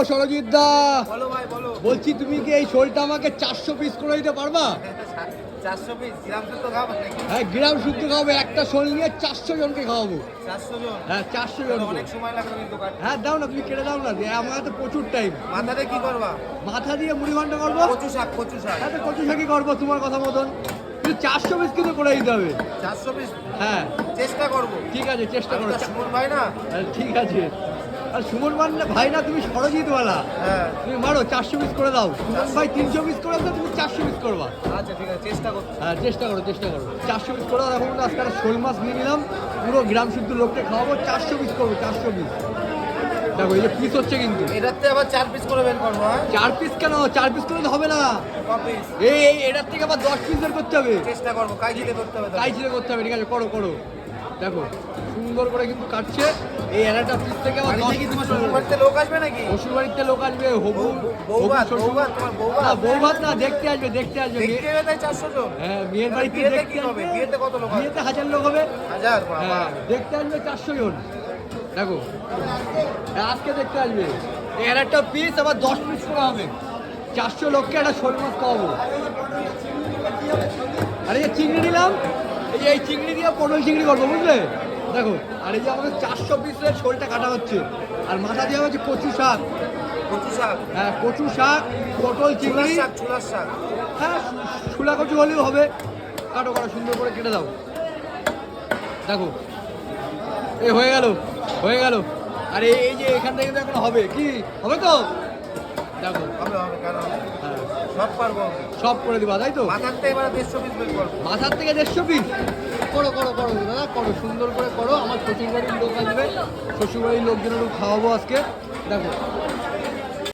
সরজিৎ দা, বলো ভাই বলো। বলছি তুমি কি এই শোলটা আমাকে 400 পিস করে দিতে পারবা? 400 পিস গ্রাম শুদ্ধ খাবো নাকি? হ্যাঁ, গ্রাম শুদ্ধ খাওয়াবো, একটা শোল নিয়ে 400 জনকে খাওয়াবো। 400 জন? হ্যাঁ 400 তাহলে জনকে। অনেক সময় লাগবে কিন্তু কাটতে। হ্যাঁ দাও না, তুমি কেটে দাও না, আমার হাতে প্রচুর টাইম। মাথাতে কি করবা? মাথা দিয়ে মুড়ি ঘন্ট করবো। কচু শাক, কচু শাক। হ্যাঁ তো কচু শাকই করবো তোমার কথা মতন, কিন্তু 400 পিস কিন্তু করে দিতে হবে। 400 পিস হ্যাঁ চেষ্টা করবো। ঠিক আছে, চেষ্টা আমি করো। তো সুমন ভাই না? হ্যাঁ, ঠিক আছে। আর সুমন মানে ভাই না, তুমি সরজিৎ ওয়ালা, হ্যাঁ তুমি মারো 400 পিস করে দাও। সুমন ভাই 300 পিস করে দাও, তুমি 400 পিস করবা। আচ্ছা ঠিক আছে, চেষ্টা করছি। হ্যাঁ চেষ্টা করো, চেষ্টা করো। 400 পিস করে দাও। এখন আজকে একটা শোল মাছ নিয়ে নিলাম, পুরো গ্রাম শুদ্ধ লোককে খাওয়াবো। 400 পিস করবো, 400 পিস। দেখো এই যে পিস হচ্ছে কিন্তু। এটাতে আবার 4 পিস করে বের করবো? হ্যাঁ 4 পিস কেন? 4 পিস করলে তো হবে না। ক পিস? এটার থেকে আবার 10 পিস বের করতে হবে। চেষ্টা করবো, কাইজিতে করতে হবে। তাই ছিল করতে হবে। ঠিক আছে, করো করো। দেখো সুন্দর করে কিন্তু কাটছে। এই একটা পিস থেকে আবার 10 কি পিস তোমার করে শ্বশুর দেবে। বাড়িতে লোক আসবে নাকি? শ্বশুর বাড়িতে লোক আসবে, হবু বৌভাত, শ্বশুর- বৌভাত, তোমার বৌভাত? না বৌভাত না, দেখতে আসবে, দেখতে আসবে। দেখতে এলে তাই 400 জন? হ্যাঁ মেয়ের বাড়িতে বিয়েতে দেখতে কি হবে? আসবে। বিয়েতে কত লোক আসবে? বিয়েতে 1000 লোক হবে। 1000? বাবা। হ্যাঁ দেখতে আসবে 400 জন। দেখো আজকে দেখতে আসবে। এর একটা পিস আবার 10 পিস করা হবে। 400 লোককে একটা শোল মাছ খাওয়াবো। আর এই যে চিংড়ি নিলাম, এই চিংড়ি দিয়ে পটল চিংড়ি করবো, বুঝলে? দেখো, আর এই যে আমাদের 400 পিসের শোলটা কাটা হচ্ছে, আর মাথা দিয়ে হচ্ছে কচু শাক। কচু শাক? হ্যাঁ কচু শাক, পটল ছোলার চিংড়ি। শাক, ছোলার শাক। হ্যাঁ ছোলা কচু হলেও হবে। কাটো কাটো, সুন্দর করে কেটে দাও। দেখো এই হয়ে গেল, হয়ে গেল। আর এই যে এখান থেকে এখন হবে কি হবে তো? দেখো হবে হবে, কেন হবে? হ্যাঁ সব পারবো আমি। সব করে দিবা, তাই তো? মাথার থেকে এবার 150 পিস বের করবো। মাথার থেকে 150 পিস করো করো করো দাদা, করো সুন্দর করে করো। আমার শ্বশুরবাড়ির লোক আসবে, শ্বশুরবাড়ির লোকজনেরও খাওয়াবো আজকে। দেখো